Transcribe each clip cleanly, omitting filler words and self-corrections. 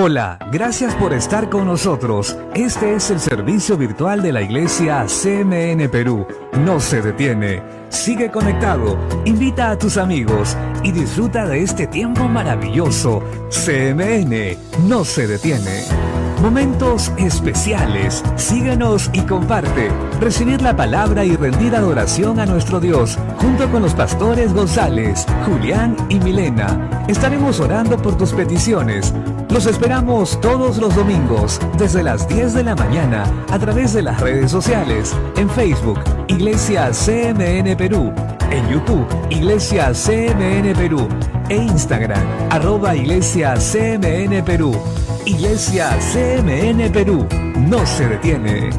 Hola, gracias por estar con nosotros. Este es el servicio virtual de la Iglesia CMN Perú. No se detiene. Sigue conectado, invita a tus amigos y disfruta de este tiempo maravilloso. CMN no se detiene. Momentos especiales. Síguenos y comparte. Recibir la palabra y rendir adoración a nuestro Dios, junto con los pastores González, Julián y Milena. Estaremos orando por tus peticiones. Los esperamos todos los domingos, desde las 10 de la mañana, a través de las redes sociales, en Facebook, Iglesia CMN Perú, en YouTube, Iglesia CMN Perú, e Instagram, @Iglesia CMN Perú. Iglesia CMN Perú, no se detiene.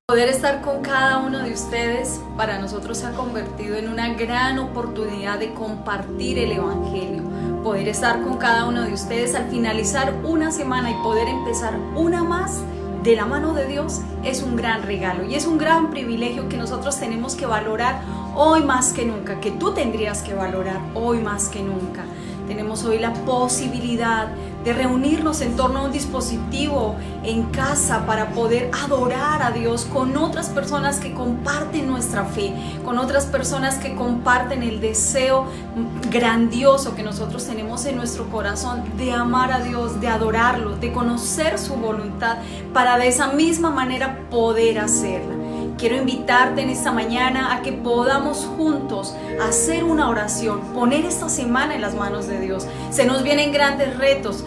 Poder estar con cada uno de ustedes para nosotros se ha convertido en una gran oportunidad de compartir el Evangelio. Poder estar con cada uno de ustedes al finalizar una semana y poder empezar una más de la mano de Dios es un gran regalo y es un gran privilegio que nosotros tenemos que valorar hoy más que nunca, que tú tendrías que valorar hoy más que nunca. Tenemos hoy la posibilidad de reunirnos en torno a un dispositivo en casa para poder adorar a Dios con otras personas que comparten nuestra fe, con otras personas que comparten el deseo grandioso que nosotros tenemos en nuestro corazón de amar a Dios, de adorarlo, de conocer su voluntad, para de esa misma manera poder hacerla. Quiero invitarte en esta mañana a que podamos juntos hacer una oración, poner esta semana en las manos de Dios. Se nos vienen grandes retos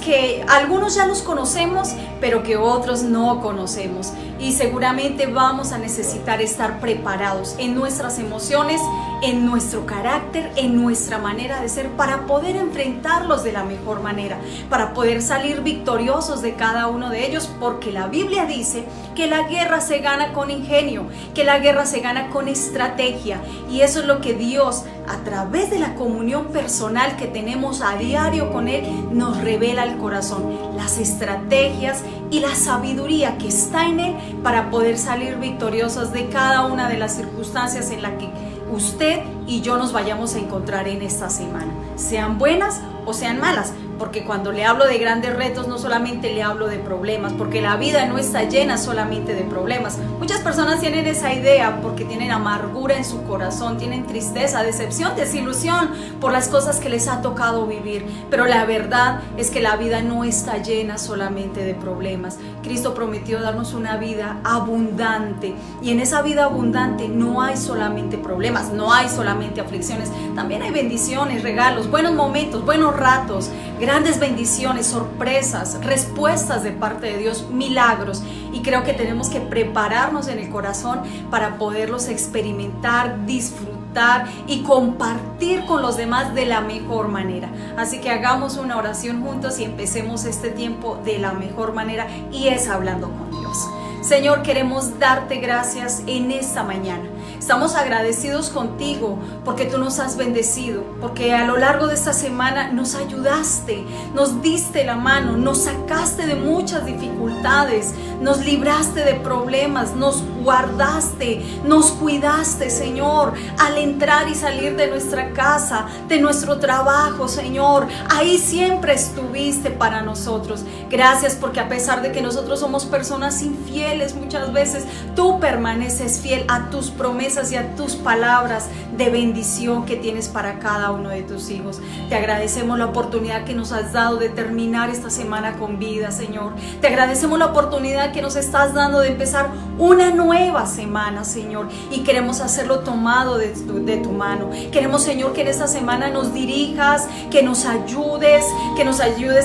que algunos ya los conocemos, pero que otros no conocemos. Y seguramente vamos a necesitar estar preparados en nuestras emociones, en nuestro carácter, en nuestra manera de ser, para poder enfrentarlos de la mejor manera, para poder salir victoriosos de cada uno de ellos, porque la Biblia dice que la guerra se gana con ingenio, que la guerra se gana con estrategia, y eso es lo que Dios, a través de la comunión personal que tenemos a diario con Él, nos revela al corazón, las estrategias y la sabiduría que está en Él para poder salir victoriosos de cada una de las circunstancias en las que usted y yo nos vayamos a encontrar en esta semana, sean buenas o sean malas, porque cuando le hablo de grandes retos no solamente le hablo de problemas, porque la vida no está llena solamente de problemas. Muchas personas tienen esa idea porque tienen amargura en su corazón, tienen tristeza, decepción, desilusión por las cosas que les ha tocado vivir, pero la verdad es que la vida no está llena solamente de problemas. Cristo prometió darnos una vida abundante, y en esa vida abundante no hay solamente problemas, no hay solamente aflicciones, también hay bendiciones, regalos, buenos momentos, buenos ratos, grandes bendiciones, sorpresas, respuestas de parte de Dios, milagros. Y creo que tenemos que prepararnos en el corazón para poderlos experimentar, disfrutar y compartir con los demás de la mejor manera. Así que hagamos una oración juntos y empecemos este tiempo de la mejor manera, y es hablando con Dios. Señor, queremos darte gracias en esta mañana. Estamos agradecidos contigo porque tú nos has bendecido, porque a lo largo de esta semana nos ayudaste, nos diste la mano, nos sacaste de muchas dificultades, nos libraste de problemas, nos guardaste, nos cuidaste, Señor, al entrar y salir de nuestra casa, de nuestro trabajo, Señor. Ahí siempre estuviste para nosotros. Gracias porque a pesar de que nosotros somos personas infieles muchas veces, tú permaneces fiel a tus promesas y a tus palabras de bendición que tienes para cada uno de tus hijos. Te agradecemos la oportunidad que nos has dado de terminar esta semana con vida, Señor. Te agradecemos la oportunidad que nos estás dando de empezar una nueva semana, Señor, y queremos hacerlo tomado de tu mano. Queremos, Señor, que en esta semana nos dirijas, que nos ayudes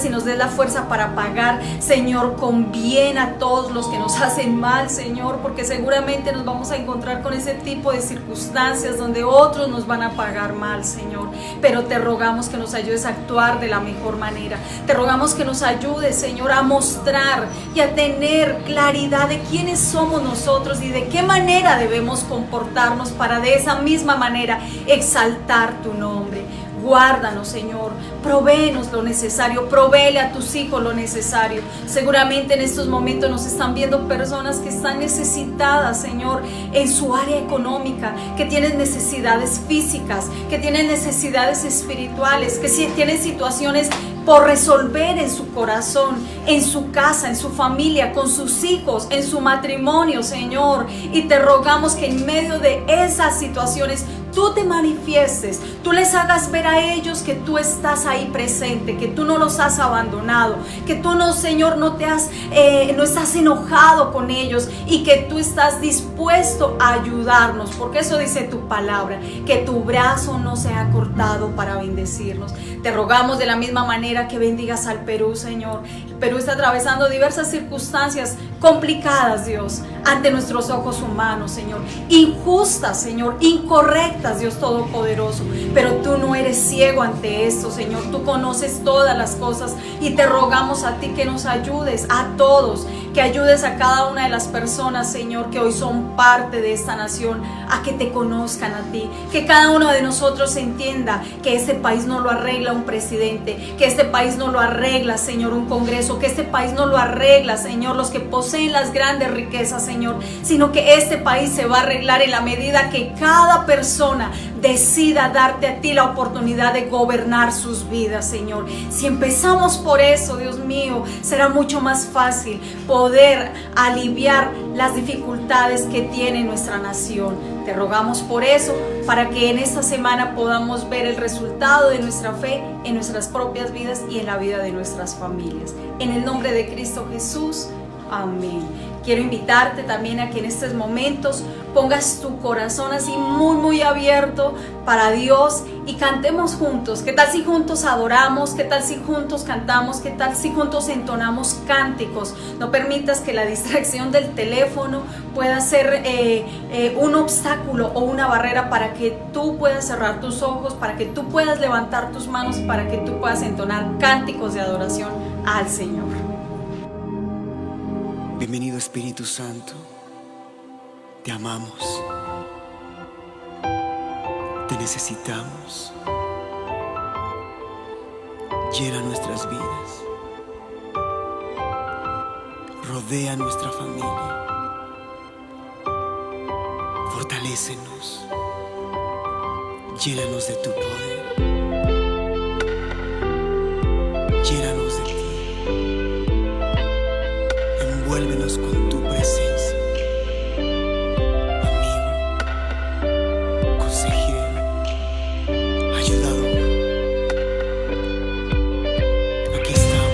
y nos des la fuerza para pagar, Señor, con bien a todos los que nos hacen mal, Señor, porque seguramente nos vamos a encontrar con ese tipo de circunstancias donde otros nos van a pagar mal, Señor, pero te rogamos que nos ayudes a actuar de la mejor manera. Te rogamos que nos ayudes, Señor, a mostrar y a tener claridad de quiénes somos nosotros y de qué manera debemos comportarnos para de esa misma manera exaltar tu nombre. Guárdanos, Señor, provéenos lo necesario, provéele a tus hijos lo necesario. Seguramente en estos momentos nos están viendo personas que están necesitadas, Señor, en su área económica, que tienen necesidades físicas, que tienen necesidades espirituales, que tienen situaciones por resolver en su corazón, en su casa, en su familia, con sus hijos, en su matrimonio, Señor. Y te rogamos que en medio de esas situaciones tú te manifiestes, tú les hagas ver a ellos que tú estás ahí presente, que tú no los has abandonado, que tú no, Señor, no estás enojado con ellos y que tú estás dispuesto a ayudarnos, porque eso dice tu palabra, que tu brazo no se ha cortado para bendecirnos. Te rogamos de la misma manera que bendigas al Perú, Señor. El Perú está atravesando diversas circunstancias complicadas, Dios, ante nuestros ojos humanos, Señor, injustas, Señor, incorrectas, Dios Todopoderoso, pero tú no eres ciego ante esto, Señor, tú conoces todas las cosas y te rogamos a ti que nos ayudes a todos, que ayudes a cada una de las personas, Señor, que hoy son parte de esta nación, a que te conozcan a ti, que cada uno de nosotros entienda que este país no lo arregla un presidente, que este país no lo arregla, Señor, un congreso, que este país no lo arregla, Señor, los que poseen las grandes riquezas, Señor, sino que este país se va a arreglar en la medida que cada persona decida darte a ti la oportunidad de gobernar sus vidas, Señor. Si empezamos por eso, Dios mío, será mucho más fácil poder aliviar las dificultades que tiene nuestra nación. Te rogamos por eso, para que en esta semana podamos ver el resultado de nuestra fe en nuestras propias vidas y en la vida de nuestras familias. En el nombre de Cristo Jesús, amén. Quiero invitarte también a que en estos momentos pongas tu corazón así muy abierto para Dios y cantemos juntos. ¿Qué tal si juntos adoramos? ¿Qué tal si juntos cantamos? ¿Qué tal si juntos entonamos cánticos? No permitas que la distracción del teléfono pueda ser un obstáculo o una barrera para que tú puedas cerrar tus ojos, para que tú puedas levantar tus manos, para que tú puedas entonar cánticos de adoración al Señor. Bienvenido Espíritu Santo, te amamos, te necesitamos, llena nuestras vidas, rodea nuestra familia, fortalécenos, llénanos de tu poder, llénanos de ti. Envuélvenos con tu presencia, amigo, consejero, ayudador. Aquí estamos.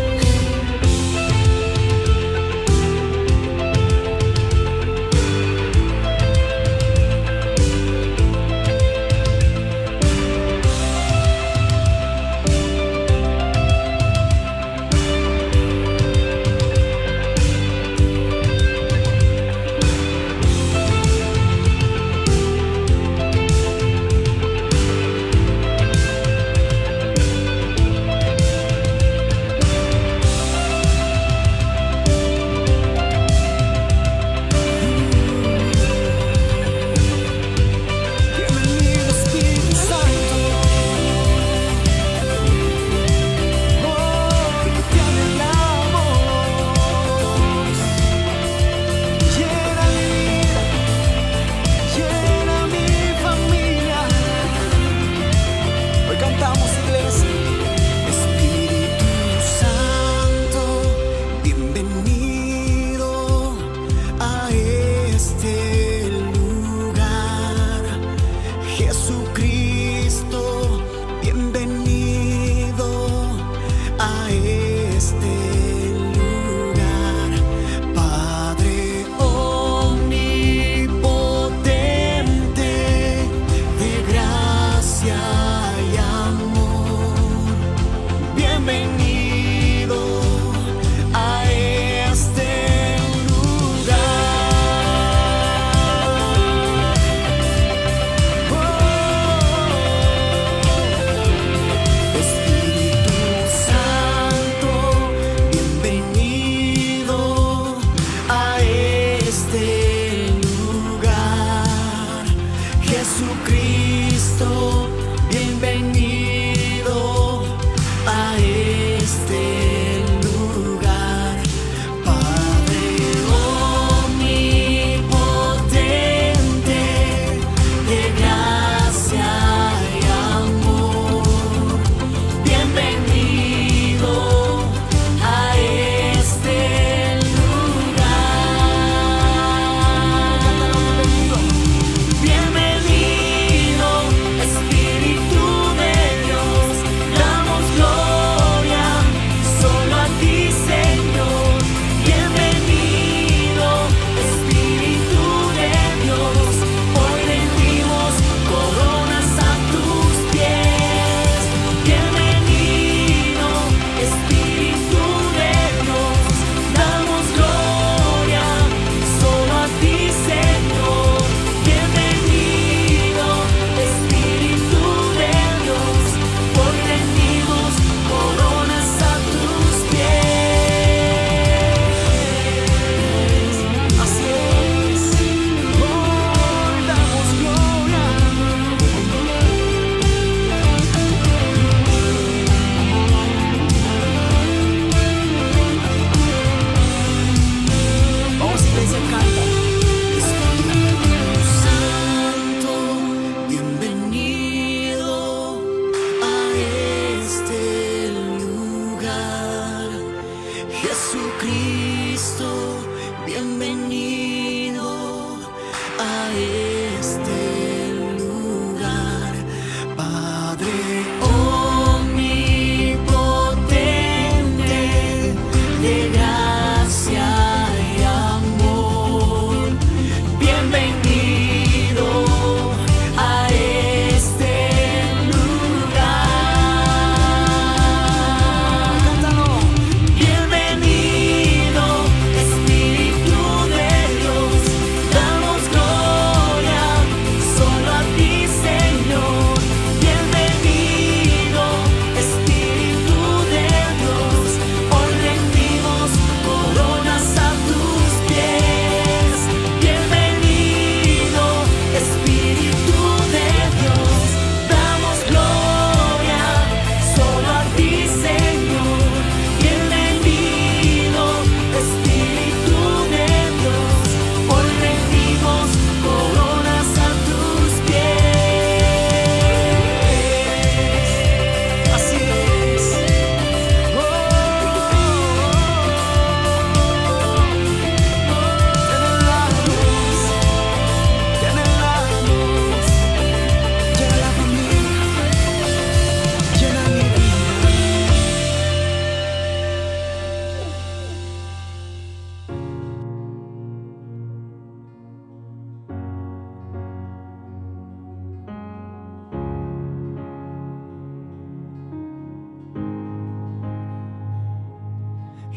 Jesucristo, bienvenido.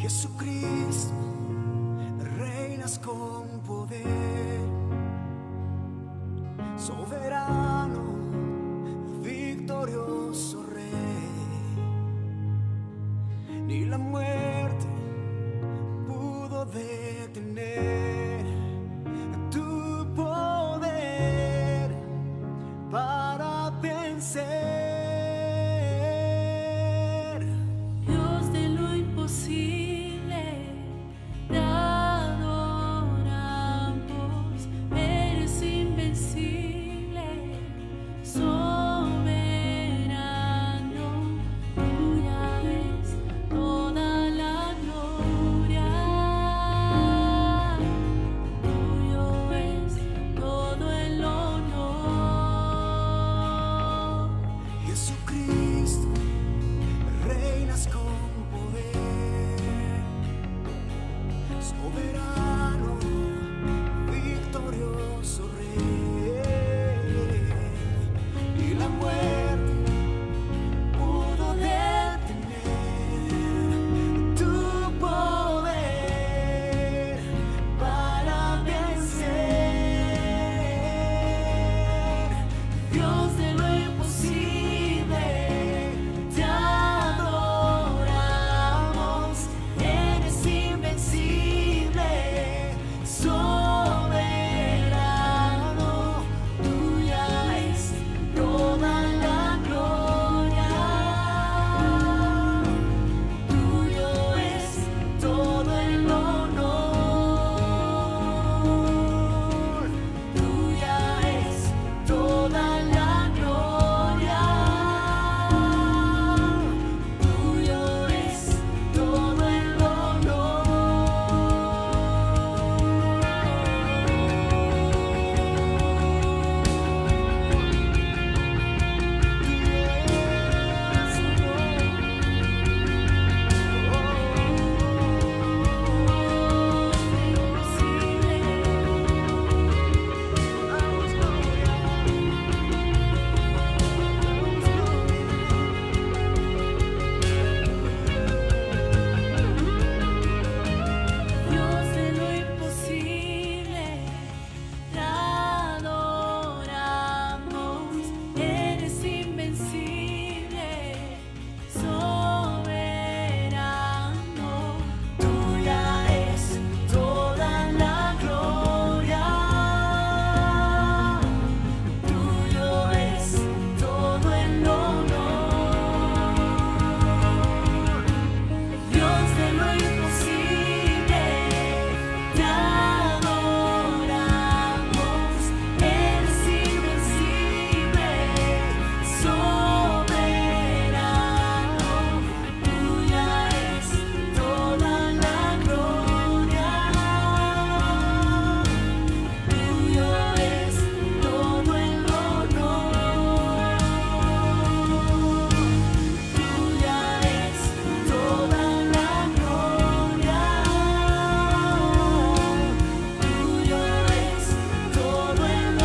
Jesucristo, reinas con poder, soberano, victorioso Rey. Ni la muerte pudo detener tu poder para vencer. Dios de lo imposible, te adoramos, eres invencible, soberano, tuya es toda la gloria, tuyo es todo el honor. Jesucristo, reinas con poder, soberano, victorioso Rey. Y la muerte pudo detener tu poder para vencer. Dios de lo imposible, te adoramos, eres invencible, soberano, tuya es toda la gloria, tuyo es todo el honor, tuya es toda la gloria, tuyo es todo el Dios de lo imposible, te adoramos, eres invencible, soberano, tuya es toda la gloria, tuyo es todo el honor. Dios de lo imposible, te adoramos, eres invencible, soberano, tuya es toda la gloria, tuyo es todo el honor, tuya es toda la gloria, tuyo es todo el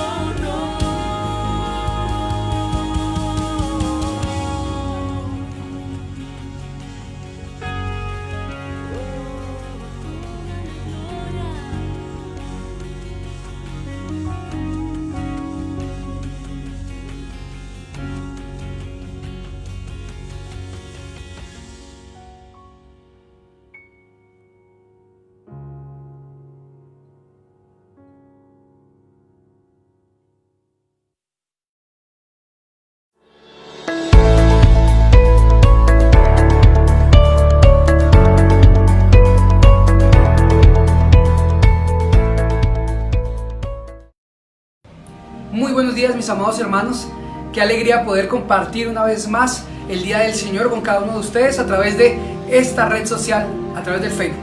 Muy buenos días, mis amados hermanos. Qué alegría poder compartir una vez más el Día del Señor con cada uno de ustedes a través de esta red social, a través del Facebook.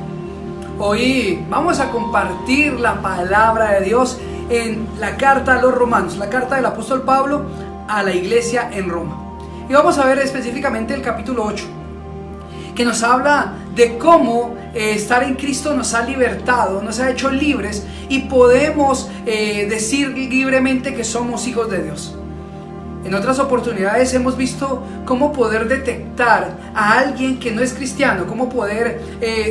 Hoy vamos a compartir la palabra de Dios en la carta a los Romanos, la carta del apóstol Pablo a la iglesia en Roma. Y vamos a ver específicamente el capítulo 8, que nos habla de cómo estar en Cristo nos ha libertado, nos ha hecho libres y podemos decir libremente que somos hijos de Dios. En otras oportunidades hemos visto cómo poder detectar a alguien que no es cristiano, cómo poder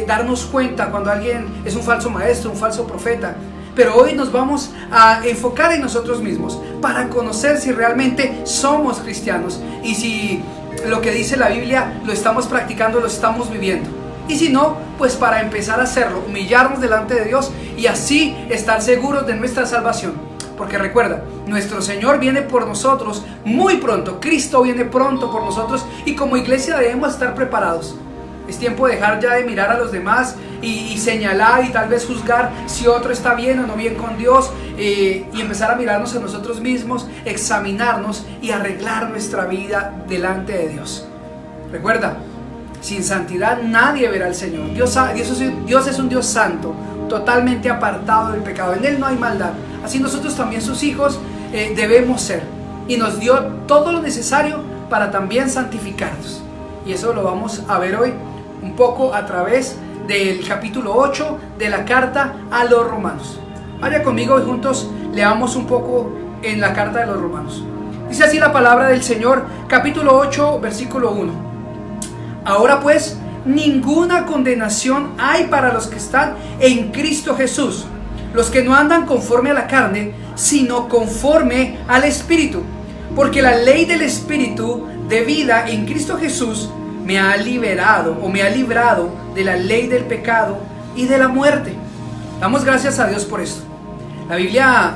darnos cuenta cuando alguien es un falso maestro, un falso profeta. Pero hoy nos vamos a enfocar en nosotros mismos para conocer si realmente somos cristianos y si lo que dice la Biblia lo estamos practicando, lo estamos viviendo. Y si no, pues para empezar a hacerlo, humillarnos delante de Dios y así estar seguros de nuestra salvación. Porque recuerda, nuestro Señor viene por nosotros muy pronto, Cristo viene pronto por nosotros y como iglesia debemos estar preparados. Es tiempo de dejar ya de mirar a los demás y señalar y tal vez juzgar si otro está bien o no bien con Dios y empezar a mirarnos a nosotros mismos, examinarnos y arreglar nuestra vida delante de Dios. Recuerda, sin santidad nadie verá al Señor. Dios es un Dios santo, totalmente apartado del pecado. En Él no hay maldad. Así nosotros también sus hijos debemos ser. Y nos dio todo lo necesario para también santificarnos. Y eso lo vamos a ver hoy un poco a través del capítulo 8 de la carta a los romanos. Vaya conmigo y juntos leamos un poco en la carta de los romanos. Dice así la palabra del Señor, capítulo 8, versículo 1. Ahora pues, ninguna condenación hay para los que están en Cristo Jesús, los que no andan conforme a la carne, sino conforme al Espíritu. Porque la ley del Espíritu de vida en Cristo Jesús me ha liberado o me ha librado de la ley del pecado y de la muerte. Damos gracias a Dios por esto. La Biblia,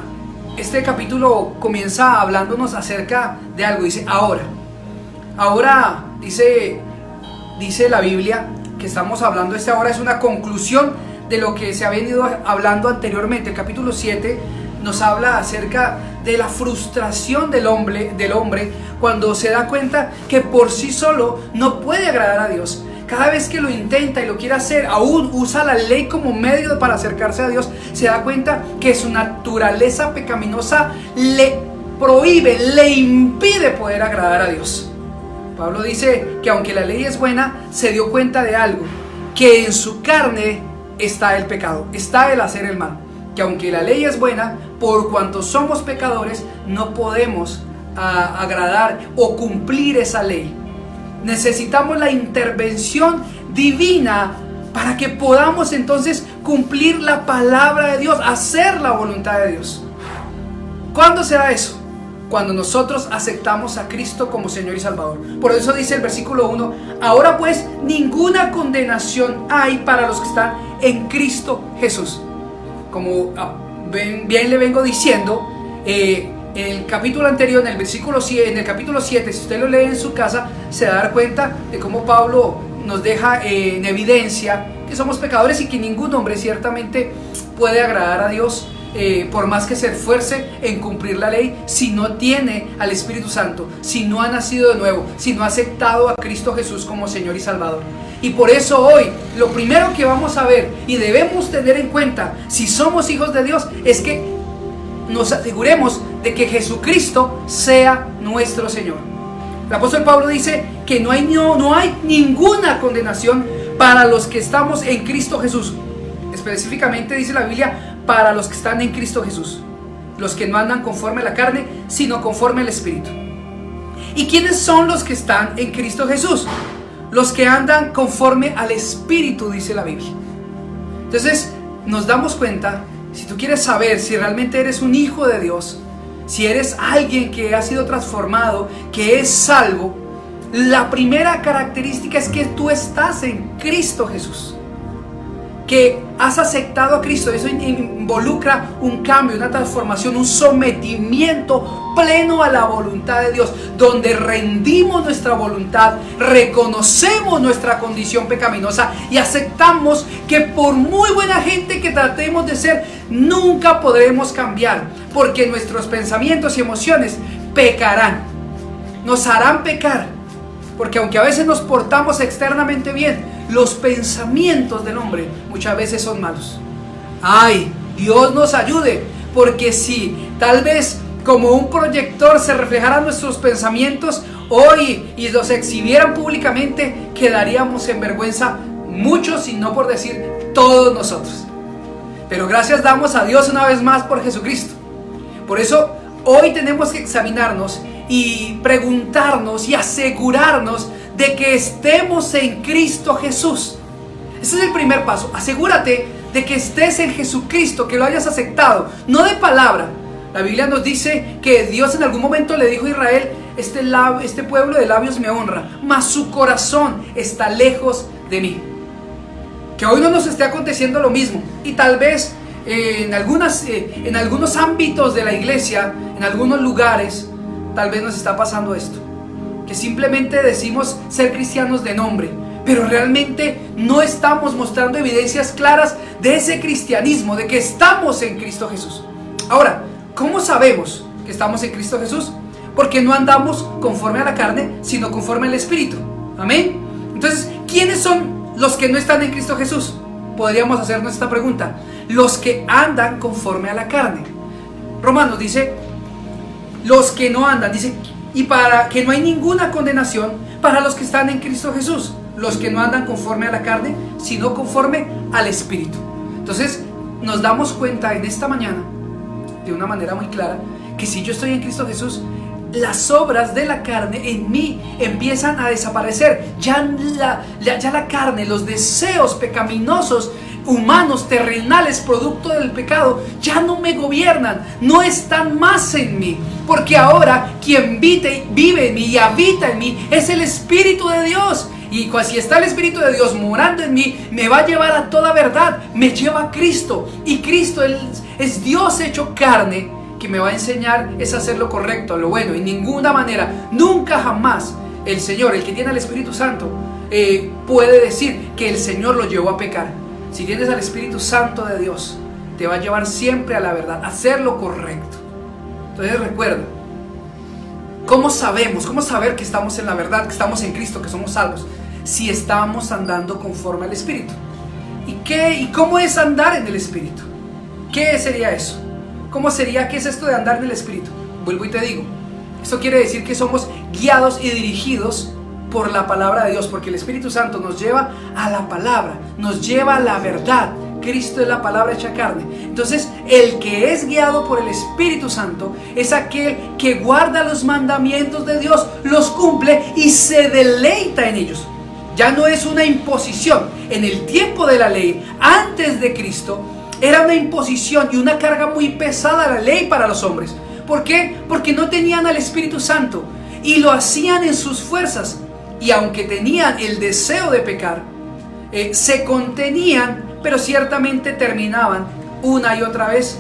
este capítulo comienza hablándonos acerca de algo. Dice ahora dice la Biblia que estamos hablando. Este ahora es una conclusión de lo que se ha venido hablando anteriormente. El capítulo 7 nos habla acerca de la frustración del hombre cuando se da cuenta que por sí solo no puede agradar a Dios. Cada vez que lo intenta y lo quiere hacer, aún usa la ley como medio para acercarse a Dios, se da cuenta que su naturaleza pecaminosa le prohíbe, le impide poder agradar a Dios. Pablo dice que aunque la ley es buena, se dio cuenta de algo, que en su carne está el pecado, está el hacer el mal. Que aunque la ley es buena, por cuanto somos pecadores, no podemos agradar o cumplir esa ley. Necesitamos la intervención divina para que podamos entonces cumplir la palabra de Dios, hacer la voluntad de Dios. ¿Cuándo se da eso? Cuando nosotros aceptamos a Cristo como Señor y Salvador. Por eso dice el versículo 1, ahora pues ninguna condenación hay para los que están en Cristo Jesús. Como bien le vengo diciendo, en el capítulo anterior, en el capítulo 7, si usted lo lee en su casa, se va a dar cuenta de cómo Pablo nos deja en evidencia que somos pecadores y que ningún hombre ciertamente puede agradar a Dios por más que se esfuerce en cumplir la ley, si no tiene al Espíritu Santo, si no ha nacido de nuevo, si no ha aceptado a Cristo Jesús como Señor y Salvador. Y por eso hoy, lo primero que vamos a ver y debemos tener en cuenta si somos hijos de Dios es que nos aseguremos de que Jesucristo sea nuestro Señor. El apóstol Pablo dice que no hay ninguna condenación para los que estamos en Cristo Jesús. Específicamente dice la Biblia, para los que están en Cristo Jesús, los que no andan conforme a la carne, sino conforme al Espíritu. ¿Y quiénes son los que están en Cristo Jesús? Los que andan conforme al Espíritu, dice la Biblia. Entonces nos damos cuenta, si tú quieres saber si realmente eres un hijo de Dios, si eres alguien que ha sido transformado, que es salvo, la primera característica es que tú estás en Cristo Jesús, que has aceptado a Cristo. Eso involucra un cambio, una transformación, un sometimiento pleno a la voluntad de Dios, donde rendimos nuestra voluntad, reconocemos nuestra condición pecaminosa y aceptamos que por muy buena gente que tratemos de ser, nunca podremos cambiar, porque nuestros pensamientos y emociones pecarán, nos harán pecar, porque aunque a veces nos portamos externamente bien, los pensamientos del hombre muchas veces son malos. Ay, Dios nos ayude, porque si tal vez como un proyector se reflejaran nuestros pensamientos hoy y los exhibieran públicamente, quedaríamos en vergüenza muchos, y no por decir todos nosotros. Pero gracias damos a Dios una vez más por Jesucristo. Por eso hoy tenemos que examinarnos y preguntarnos y asegurarnos de que estemos en Cristo Jesús. Ese es el primer paso. Asegúrate de que estés en Jesucristo, que lo hayas aceptado, no de palabra. La Biblia nos dice que Dios en algún momento le dijo a Israel: este pueblo de labios me honra, mas su corazón está lejos de mí. Que hoy no nos esté aconteciendo lo mismo, y tal vez en algunos ámbitos de la iglesia, en algunos lugares, tal vez nos está pasando esto, que simplemente decimos ser cristianos de nombre, pero realmente no estamos mostrando evidencias claras de ese cristianismo, de que estamos en Cristo Jesús. Ahora, ¿cómo sabemos que estamos en Cristo Jesús? Porque no andamos conforme a la carne, sino conforme al Espíritu. Amén. Entonces, ¿quiénes son los que no están en Cristo Jesús? Podríamos hacernos esta pregunta: los que andan conforme a la carne. Romanos dice: los que no andan, dice, y para que no hay ninguna condenación para los que están en Cristo Jesús, los que no andan conforme a la carne, sino conforme al Espíritu. Entonces, nos damos cuenta en esta mañana, de una manera muy clara, que si yo estoy en Cristo Jesús, las obras de la carne en mí empiezan a desaparecer. Ya la carne, los deseos pecaminosos, humanos, terrenales, producto del pecado, ya no me gobiernan, no están más en mí, porque ahora quien vive en mí y habita en mí es el Espíritu de Dios. Y si está el Espíritu de Dios morando en mí, me va a llevar a toda verdad, me lleva a Cristo. Y Cristo es Dios hecho carne, que me va a enseñar es hacer lo correcto, lo bueno. En ninguna manera, nunca jamás el Señor, el que tiene al Espíritu Santo, puede decir que el Señor lo llevó a pecar. Si tienes al Espíritu Santo de Dios, te va a llevar siempre a la verdad, a hacer lo correcto. Entonces recuerda, ¿cómo saber que estamos en la verdad, que estamos en Cristo, que somos salvos? Si estamos andando conforme al Espíritu. ¿Y cómo es andar en el Espíritu? ¿Qué sería eso? ¿Cómo sería? ¿Qué es esto de andar en el Espíritu? Vuelvo y te digo, esto quiere decir que somos guiados y dirigidos por la palabra de Dios, porque el Espíritu Santo nos lleva a la palabra, nos lleva a la verdad. Cristo es la palabra hecha carne. Entonces, el que es guiado por el Espíritu Santo es aquel que guarda los mandamientos de Dios, los cumple y se deleita en ellos. Ya no es una imposición. En el tiempo de la ley, antes de Cristo, era una imposición y una carga muy pesada la ley para los hombres. ¿Por qué? Porque no tenían al Espíritu Santo y lo hacían en sus fuerzas. Y aunque tenían el deseo de pecar, se contenían, pero ciertamente terminaban una y otra vez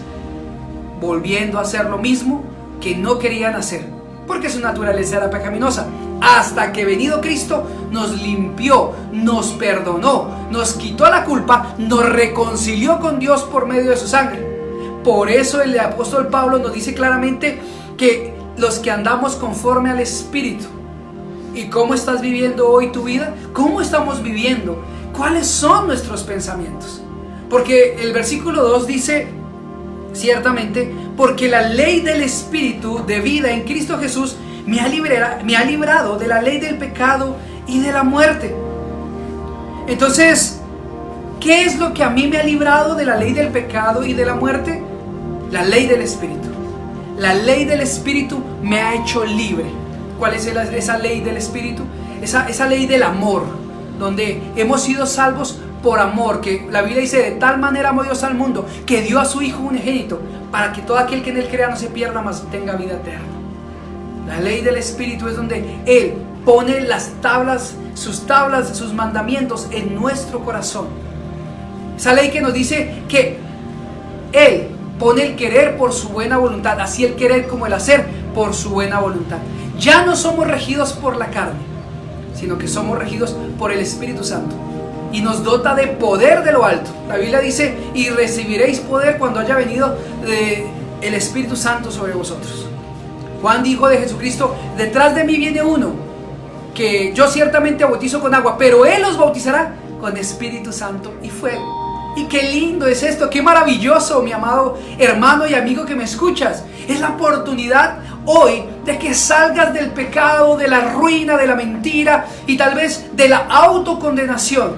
volviendo a hacer lo mismo que no querían hacer, porque su naturaleza era pecaminosa. Hasta que venido Cristo nos limpió, nos perdonó, nos quitó la culpa, nos reconcilió con Dios por medio de su sangre. Por eso el apóstol Pablo nos dice claramente que los que andamos conforme al Espíritu. ¿Y cómo estás viviendo hoy tu vida? ¿Cómo estamos viviendo? ¿Cuáles son nuestros pensamientos? Porque el versículo 2 dice ciertamente: porque la ley del Espíritu de vida en Cristo Jesús me ha librado de la ley del pecado y de la muerte. Entonces, ¿qué es lo que a mí me ha librado de la ley del pecado y de la muerte? La ley del Espíritu. La ley del Espíritu me ha hecho libre. ¿Cuál es esa ley del Espíritu? Esa ley del amor, donde hemos sido salvos por amor, que la Biblia dice: de tal manera amó Dios al mundo, que dio a su Hijo unigénito, para que todo aquel que en Él crea no se pierda, mas tenga vida eterna. La ley del Espíritu es donde Él pone sus mandamientos en nuestro corazón. Esa ley que nos dice que Él pone el querer por su buena voluntad, así el querer como el hacer por su buena voluntad. Ya no somos regidos por la carne, sino que somos regidos por el Espíritu Santo, y nos dota de poder de lo alto. La Biblia dice: y recibiréis poder cuando haya venido el Espíritu Santo sobre vosotros. Juan dijo de Jesucristo: detrás de mí viene uno, que yo ciertamente bautizo con agua, pero Él os bautizará con Espíritu Santo y fuego. Y qué lindo es esto, qué maravilloso, mi amado hermano y amigo que me escuchas. Es la oportunidad hoy de que salgas del pecado, de la ruina, de la mentira y tal vez de la autocondenación.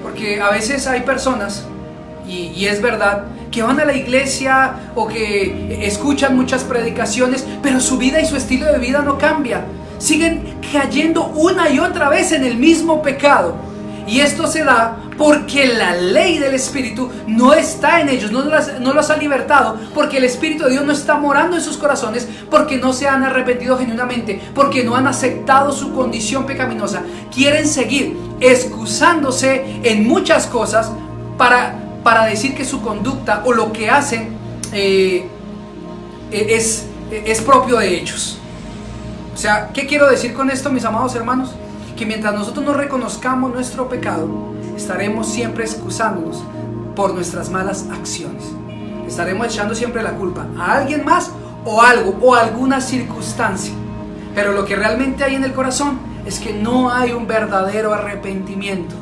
Porque a veces hay personas, y es verdad, que van a la iglesia o que escuchan muchas predicaciones, pero su vida y su estilo de vida no cambia. Siguen cayendo una y otra vez en el mismo pecado. Y esto se da porque la ley del Espíritu no está en ellos, no los ha libertado, porque el Espíritu de Dios no está morando en sus corazones, porque no se han arrepentido genuinamente, porque no han aceptado su condición pecaminosa. Quieren seguir excusándose en muchas cosas para decir que su conducta o lo que hacen es propio de ellos. O sea, ¿qué quiero decir con esto, mis amados hermanos? Que mientras nosotros no reconozcamos nuestro pecado, estaremos siempre excusándonos por nuestras malas acciones. Estaremos echando siempre la culpa a alguien más o algo o alguna circunstancia. Pero lo que realmente hay en el corazón es que no hay un verdadero arrepentimiento.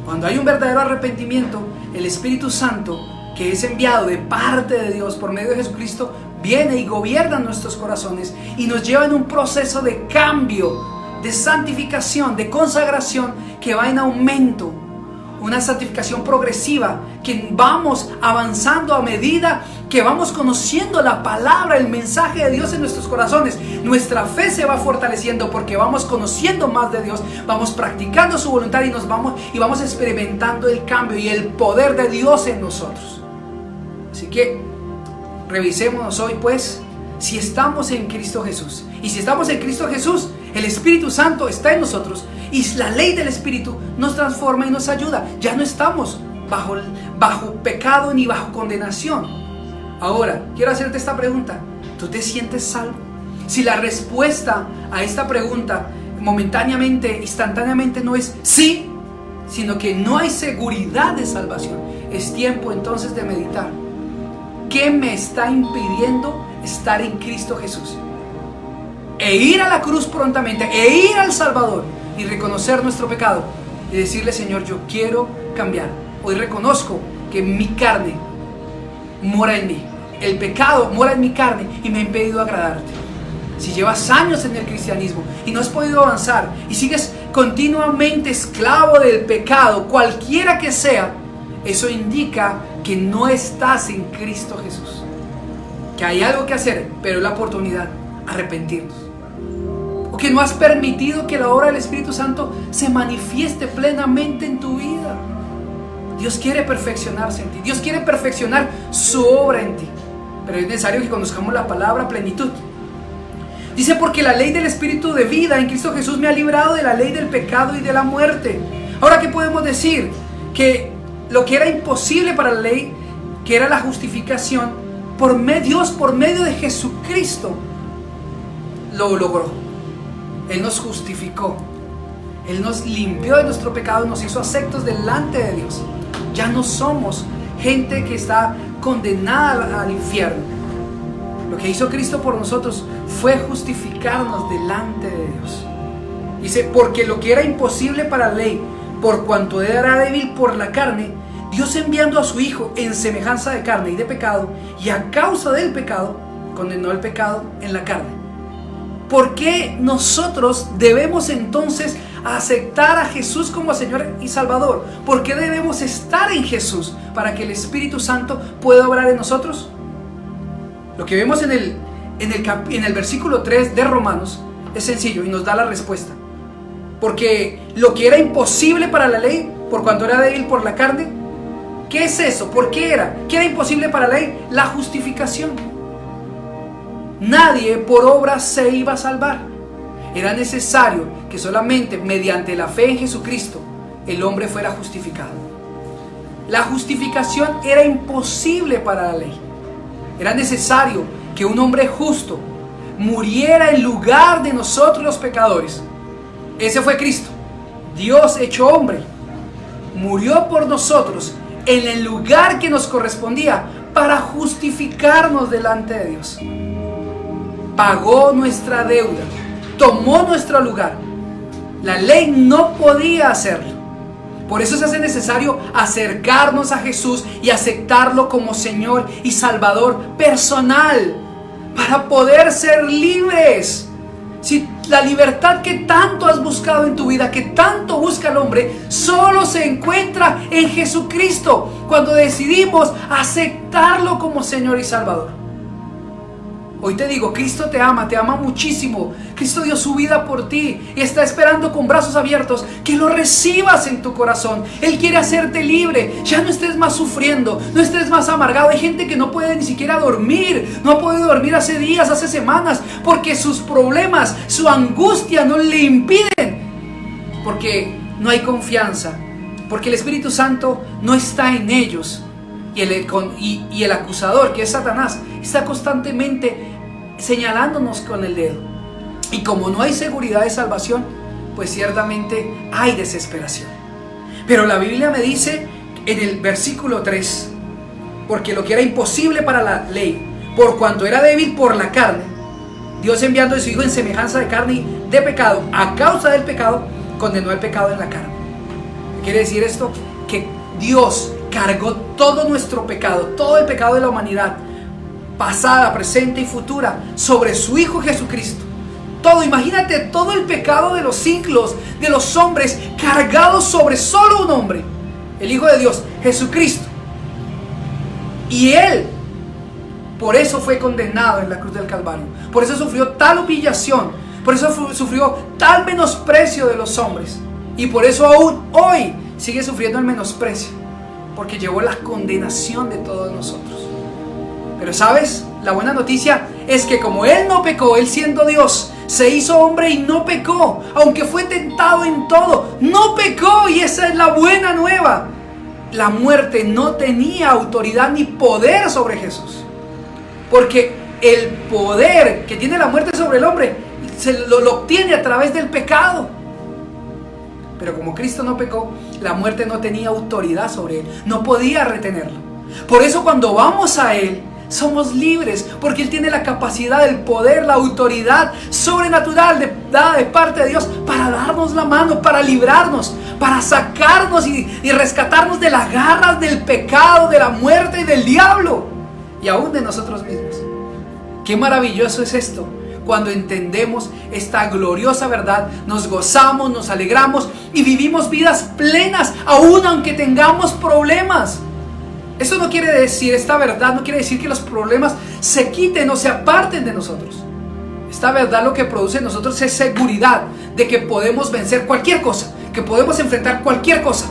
Cuando hay un verdadero arrepentimiento, el Espíritu Santo, que es enviado de parte de Dios por medio de Jesucristo, viene y gobierna nuestros corazones y nos lleva en un proceso de cambio, de santificación, de consagración que va en aumento, una santificación progresiva, que vamos avanzando a medida que vamos conociendo la palabra, el mensaje de Dios en nuestros corazones. Nuestra fe se va fortaleciendo porque vamos conociendo más de Dios, vamos practicando su voluntad y vamos experimentando el cambio y el poder de Dios en nosotros. Así que revisémonos hoy, pues, si estamos en Cristo Jesús. Y si estamos en Cristo Jesús, el Espíritu Santo está en nosotros y la ley del Espíritu nos transforma y nos ayuda. Ya no estamos bajo pecado ni bajo condenación. Ahora, quiero hacerte esta pregunta. ¿Tú te sientes salvo? Si la respuesta a esta pregunta momentáneamente, instantáneamente no es sí, sino que no hay seguridad de salvación, es tiempo entonces de meditar. ¿Qué me está impidiendo estar en Cristo Jesús? E ir a la cruz prontamente, e ir al Salvador y reconocer nuestro pecado y decirle: Señor, yo quiero cambiar. Hoy reconozco que mi carne mora en mí, el pecado mora en mi carne y me ha impedido agradarte. Si llevas años en el cristianismo y no has podido avanzar y sigues continuamente esclavo del pecado, cualquiera que sea, eso indica que no estás en Cristo Jesús, que hay algo que hacer, pero es la oportunidad, arrepentirnos. O que no has permitido que la obra del Espíritu Santo se manifieste plenamente en tu vida. Dios quiere perfeccionarse en ti, Dios quiere perfeccionar su obra en ti, pero es necesario que conozcamos la palabra plenitud. Dice: porque la ley del Espíritu de vida en Cristo Jesús me ha librado de la ley del pecado y de la muerte. Ahora, ¿qué podemos decir? Que lo que era imposible para la ley, que era la justificación, Dios por medio de Jesucristo lo logró. Él nos justificó, Él nos limpió de nuestro pecado, nos hizo aceptos delante de Dios. Ya no somos gente que está condenada al infierno. Lo que hizo Cristo por nosotros fue justificarnos delante de Dios. Dice: porque lo que era imposible para la ley, por cuanto era débil por la carne, Dios, enviando a su Hijo en semejanza de carne y de pecado, y a causa del pecado, condenó el pecado en la carne. ¿Por qué nosotros debemos entonces aceptar a Jesús como Señor y Salvador? ¿Por qué debemos estar en Jesús para que el Espíritu Santo pueda obrar en nosotros? Lo que vemos en el versículo 3 de Romanos es sencillo y nos da la respuesta. Porque lo que era imposible para la ley, por cuanto era débil por la carne, ¿qué es eso? ¿Por qué era? ¿Qué era imposible para la ley? La justificación. Nadie por obras se iba a salvar. Era necesario que solamente mediante la fe en Jesucristo el hombre fuera justificado. La justificación era imposible para la ley. Era necesario que un hombre justo muriera en lugar de nosotros los pecadores. Ese fue Cristo, Dios hecho hombre. Murió por nosotros en el lugar que nos correspondía para justificarnos delante de Dios. Pagó nuestra deuda, tomó nuestro lugar. La ley no podía hacerlo. Por eso se hace necesario acercarnos a Jesús y aceptarlo como Señor y Salvador personal, para poder ser libres. Si La libertad que tanto has buscado en tu vida, que tanto busca el hombre, solo se encuentra en Jesucristo, cuando decidimos aceptarlo como Señor y Salvador. Hoy te digo, Cristo te ama muchísimo. Cristo dio su vida por ti y está esperando con brazos abiertos que lo recibas en tu corazón. Él quiere hacerte libre. Ya no estés más sufriendo, no estés más amargado. Hay gente que no puede ni siquiera dormir, no ha podido dormir hace días, hace semanas, porque sus problemas, su angustia no le impiden, porque no hay confianza, porque el Espíritu Santo no está en ellos. Y el acusador, que es Satanás, está constantemente señalándonos con el dedo. Y como no hay seguridad de salvación, pues ciertamente hay desesperación. Pero la Biblia me dice en el versículo 3, porque lo que era imposible para la ley, por cuanto era débil por la carne, Dios, enviando a su Hijo en semejanza de carne y de pecado, a causa del pecado, condenó el pecado en la carne. ¿Qué quiere decir esto? Que Dios cargó todo nuestro pecado, todo el pecado de la humanidad, pasada, presente y futura, sobre su Hijo Jesucristo. Todo, imagínate todo el pecado de los siglos, de los hombres, cargado sobre solo un hombre, el Hijo de Dios, Jesucristo. Y Él, por eso fue condenado en la cruz del Calvario, por eso sufrió tal humillación, por eso sufrió tal menosprecio de los hombres, y por eso aún hoy sigue sufriendo el menosprecio, porque llevó la condenación de todos nosotros. Pero ¿sabes? La buena noticia es que como Él no pecó, Él siendo Dios, se hizo hombre y no pecó. Aunque fue tentado en todo, no pecó, y esa es la buena nueva. La muerte no tenía autoridad ni poder sobre Jesús, porque el poder que tiene la muerte sobre el hombre lo obtiene a través del pecado. Pero como Cristo no pecó, la muerte no tenía autoridad sobre Él, no podía retenerlo. Por eso cuando vamos a Él, somos libres, porque Él tiene la capacidad, el poder, la autoridad sobrenatural dada de parte de Dios para darnos la mano, para librarnos, para sacarnos y rescatarnos de las garras del pecado, de la muerte y del diablo, y aún de nosotros mismos. Qué maravilloso es esto. Cuando entendemos esta gloriosa verdad, nos gozamos, nos alegramos y vivimos vidas plenas, aún aunque tengamos problemas. Eso no quiere decir, esta verdad no quiere decir que los problemas se quiten o se aparten de nosotros. Esta verdad lo que produce en nosotros es seguridad de que podemos vencer cualquier cosa, que podemos enfrentar cualquier cosa.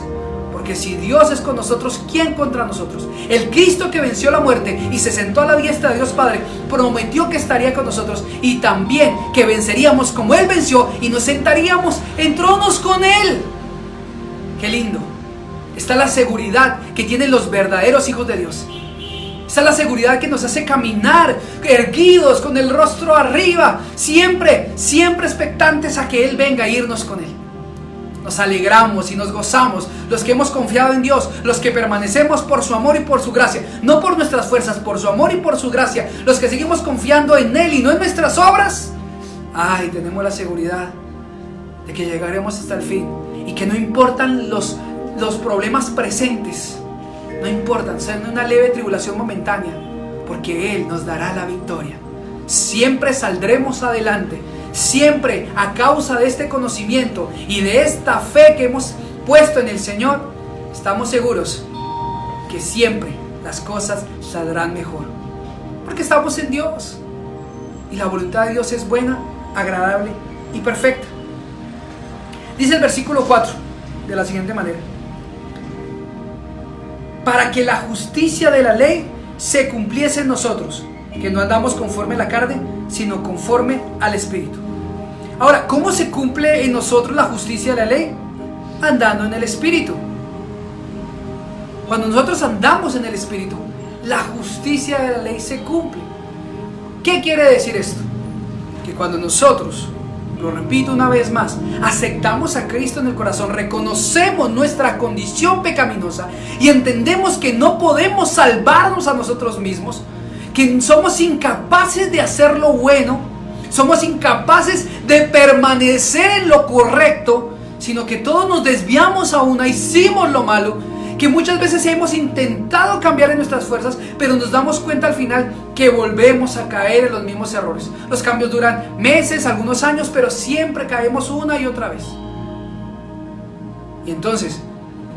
Porque si Dios es con nosotros, ¿quién contra nosotros? El Cristo que venció la muerte y se sentó a la diestra de Dios Padre, prometió que estaría con nosotros, y también que venceríamos como Él venció y nos sentaríamos en tronos con Él. ¡Qué lindo! Está la seguridad que tienen los verdaderos hijos de Dios. Está la seguridad que nos hace caminar erguidos, con el rostro arriba, siempre expectantes a que Él venga a irnos con Él. Nos alegramos y nos gozamos, los que hemos confiado en Dios, los que permanecemos por su amor y por su gracia, no por nuestras fuerzas, por su amor y por su gracia, los que seguimos confiando en Él y no en nuestras obras. Ay, tenemos la seguridad de que llegaremos hasta el fin, y que no importan los problemas presentes, no importan, son una leve tribulación momentánea, porque Él nos dará la victoria. Siempre saldremos adelante. Siempre a causa de este conocimiento y de esta fe que hemos puesto en el Señor, estamos seguros que siempre las cosas saldrán mejor, porque estamos en Dios y la voluntad de Dios es buena, agradable y perfecta. Dice el versículo 4 de la siguiente manera: para que la justicia de la ley se cumpliese en nosotros, que no andamos conforme a la carne, sino conforme al Espíritu. Ahora, ¿cómo se cumple en nosotros la justicia de la ley? Andando en el Espíritu. Cuando nosotros andamos en el Espíritu, la justicia de la ley se cumple. ¿Qué quiere decir esto? Que cuando nosotros, lo repito una vez más, aceptamos a Cristo en el corazón, reconocemos nuestra condición pecaminosa y entendemos que no podemos salvarnos a nosotros mismos, que somos incapaces de hacer lo bueno, somos incapaces de permanecer en lo correcto, sino que todos nos desviamos a una, hicimos lo malo, que muchas veces hemos intentado cambiar en nuestras fuerzas, pero nos damos cuenta al final que volvemos a caer en los mismos errores. Los cambios duran meses, algunos años, pero siempre caemos una y otra vez. Y entonces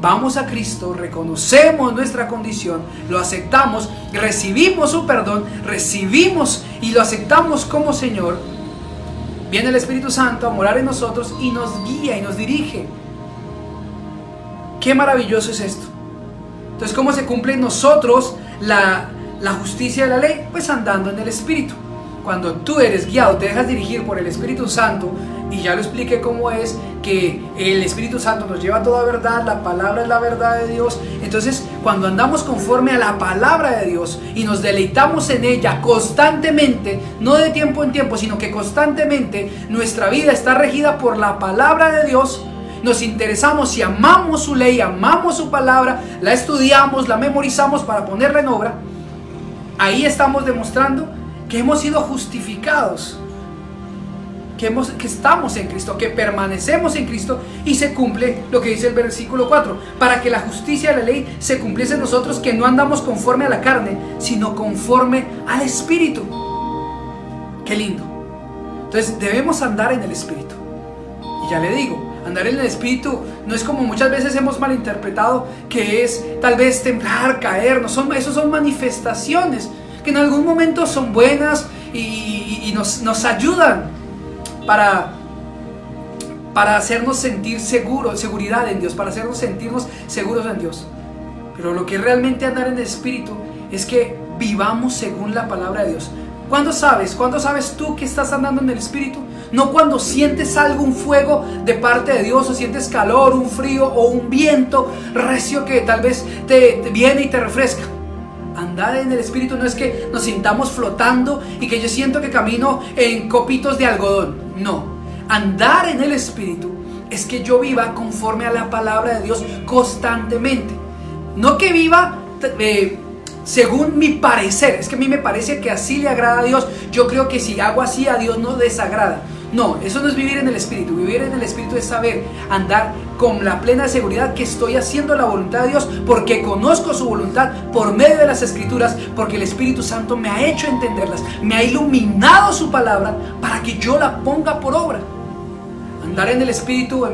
vamos a Cristo, reconocemos nuestra condición, lo aceptamos, recibimos su perdón, recibimos y lo aceptamos como Señor. Viene el Espíritu Santo a morar en nosotros y nos guía y nos dirige. Qué maravilloso es esto. Entonces, ¿cómo se cumple en nosotros la justicia de la ley? Pues andando en el Espíritu. Cuando tú eres guiado, te dejas dirigir por el Espíritu Santo, y ya lo expliqué cómo es que el Espíritu Santo nos lleva a toda verdad, la palabra es la verdad de Dios. Entonces, cuando andamos conforme a la palabra de Dios y nos deleitamos en ella constantemente, no de tiempo en tiempo, sino que constantemente nuestra vida está regida por la palabra de Dios, nos interesamos y amamos su ley, amamos su palabra, la estudiamos, la memorizamos para ponerla en obra. Ahí estamos demostrando que hemos sido justificados, que estamos en Cristo, que permanecemos en Cristo, y se cumple lo que dice el versículo 4, para que la justicia de la ley se cumpliese en nosotros, que no andamos conforme a la carne, sino conforme al Espíritu. Qué lindo. Entonces debemos andar en el Espíritu. Y ya le digo, andar en el Espíritu no es como muchas veces hemos malinterpretado, que es tal vez temblar, caer. Esos son manifestaciones que en algún momento son buenas y nos ayudan para hacernos sentir seguridad en Dios, para hacernos sentirnos seguros en Dios. Pero lo que es realmente andar en el Espíritu es que vivamos según la palabra de Dios. ¿Cuándo sabes tú que estás andando en el Espíritu? No cuando sientes algo, un fuego de parte de Dios, o sientes calor, un frío o un viento recio que tal vez te viene y te refresca. Andar en el Espíritu no es que nos sintamos flotando y que yo siento que camino en copitos de algodón. No, andar en el Espíritu es que yo viva conforme a la palabra de Dios constantemente. No que viva según mi parecer. Es que a mí me parece que así le agrada a Dios. Yo creo que si hago así a Dios no desagrada. No, eso no es vivir en el Espíritu. Vivir en el Espíritu es saber andar con la plena seguridad que estoy haciendo la voluntad de Dios, porque conozco su voluntad por medio de las Escrituras, porque el Espíritu Santo me ha hecho entenderlas, me ha iluminado su palabra para que yo la ponga por obra. Andar en el Espíritu,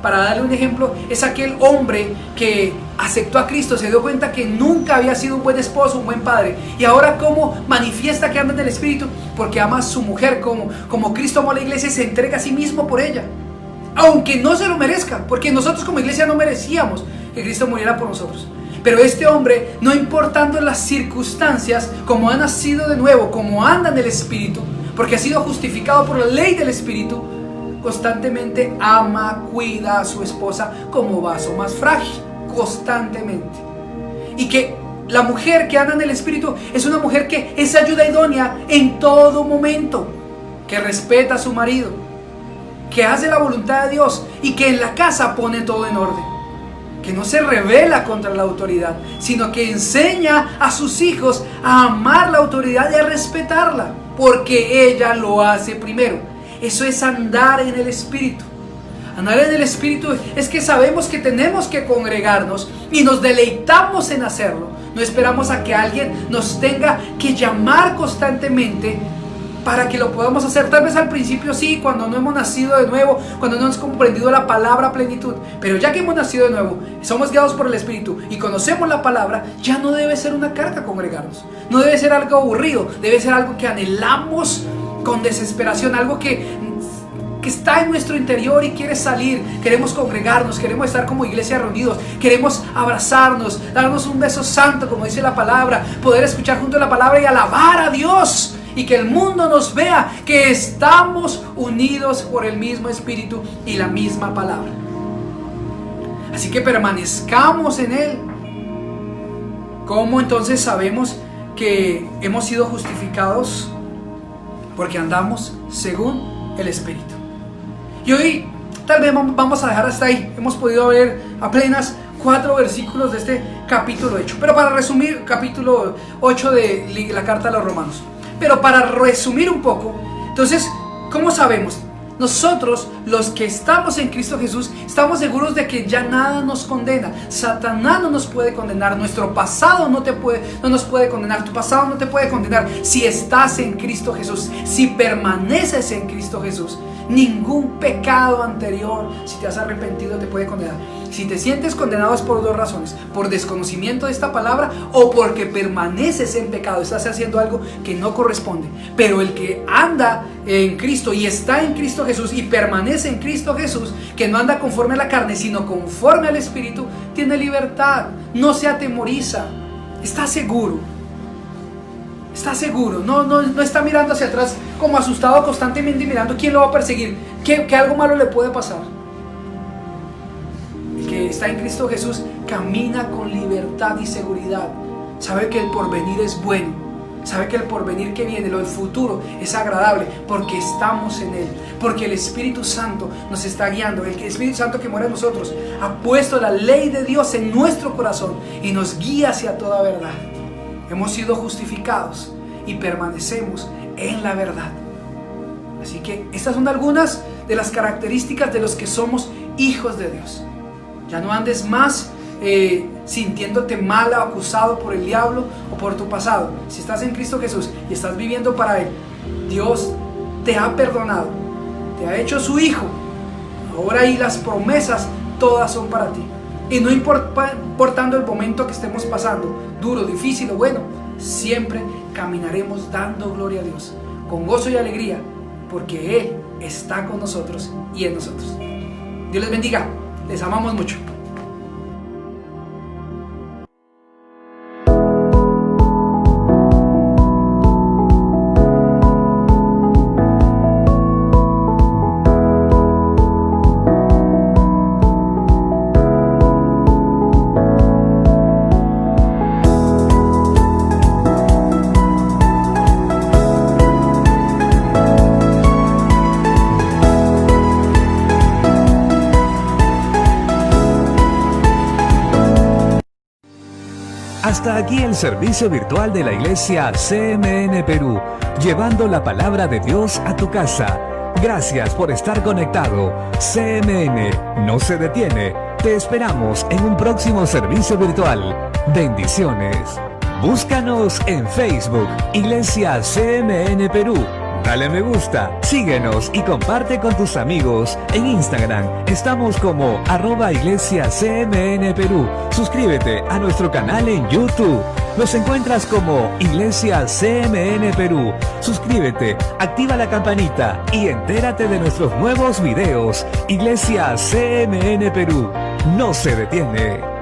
para darle un ejemplo, es aquel hombre que aceptó a Cristo, se dio cuenta que nunca había sido un buen esposo, un buen padre, y ahora cómo manifiesta que anda en el Espíritu, porque ama a su mujer como Cristo amó a la iglesia y se entrega a sí mismo por ella, aunque no se lo merezca, porque nosotros como iglesia no merecíamos que Cristo muriera por nosotros. Pero este hombre, no importando las circunstancias, como ha nacido de nuevo, como anda en el Espíritu, porque ha sido justificado por la ley del Espíritu, constantemente ama, cuida a su esposa como vaso más frágil, constantemente. Y que la mujer que anda en el Espíritu es una mujer que es ayuda idónea en todo momento, que respeta a su marido, que hace la voluntad de Dios y que en la casa pone todo en orden, que no se rebela contra la autoridad, sino que enseña a sus hijos a amar la autoridad y a respetarla, porque ella lo hace primero. Eso es andar en el Espíritu. Andar en el Espíritu es que sabemos que tenemos que congregarnos y nos deleitamos en hacerlo. No esperamos a que alguien nos tenga que llamar constantemente para que lo podamos hacer. Tal vez al principio sí, cuando no hemos nacido de nuevo, cuando no hemos comprendido la palabra a plenitud. Pero ya que hemos nacido de nuevo, somos guiados por el Espíritu y conocemos la palabra, ya no debe ser una carga congregarnos. No debe ser algo aburrido, debe ser algo que anhelamos con desesperación, algo que está en nuestro interior y quiere salir. Queremos congregarnos, queremos estar como iglesia reunidos, queremos abrazarnos, darnos un beso santo como dice la palabra, poder escuchar junto a la palabra y alabar a Dios, y que el mundo nos vea que estamos unidos por el mismo Espíritu y la misma palabra. Así que permanezcamos en Él. ¿Cómo entonces sabemos que hemos sido justificados? Porque andamos según el Espíritu. Y hoy tal vez vamos a dejar hasta ahí. Hemos podido ver apenas 4 versículos de este capítulo 8. Pero para resumir, capítulo 8 de la carta a los Romanos. Pero para resumir un poco, entonces, ¿cómo sabemos? Nosotros, los que estamos en Cristo Jesús, estamos seguros de que ya nada nos condena. Satanás no nos puede condenar. Nuestro pasado no nos puede condenar. Tu pasado no te puede condenar si estás en Cristo Jesús. Si permaneces en Cristo Jesús, ningún pecado anterior, si te has arrepentido, te puede condenar. Si te sientes condenado es por dos razones: por desconocimiento de esta palabra o porque permaneces en pecado, estás haciendo algo que no corresponde. Pero el que anda en Cristo y está en Cristo Jesús y permanece en Cristo Jesús, que no anda conforme a la carne sino conforme al Espíritu, tiene libertad, no se atemoriza, está seguro. Está seguro, no está mirando hacia atrás como asustado constantemente mirando quién lo va a perseguir, que algo malo le puede pasar. El que está en Cristo Jesús camina con libertad y seguridad. Sabe que el porvenir es bueno. Sabe que el porvenir que viene, lo del futuro, es agradable porque estamos en Él. Porque el Espíritu Santo nos está guiando. El Espíritu Santo que mora en nosotros ha puesto la ley de Dios en nuestro corazón y nos guía hacia toda verdad. Hemos sido justificados y permanecemos en la verdad. Así que estas son algunas de las características de los que somos hijos de Dios. Ya no andes más sintiéndote mal o acusado por el diablo o por tu pasado. Si estás en Cristo Jesús y estás viviendo para Él, Dios te ha perdonado, te ha hecho su hijo. Ahora y las promesas todas son para ti. Y no importando el momento que estemos pasando, duro, difícil o bueno, siempre caminaremos dando gloria a Dios, con gozo y alegría, porque Él está con nosotros y en nosotros. Dios les bendiga, les amamos mucho. Hasta aquí el servicio virtual de la Iglesia CMN Perú, llevando la palabra de Dios a tu casa. Gracias por estar conectado. CMN no se detiene. Te esperamos en un próximo servicio virtual. Bendiciones. Búscanos en Facebook, Iglesia CMN Perú. Dale me gusta, síguenos y comparte con tus amigos. En Instagram estamos como @iglesiacmn Perú. Suscríbete a nuestro canal en YouTube. Nos encuentras como Iglesia CMN Perú. Suscríbete, activa la campanita y entérate de nuestros nuevos videos. Iglesia CMN Perú no se detiene.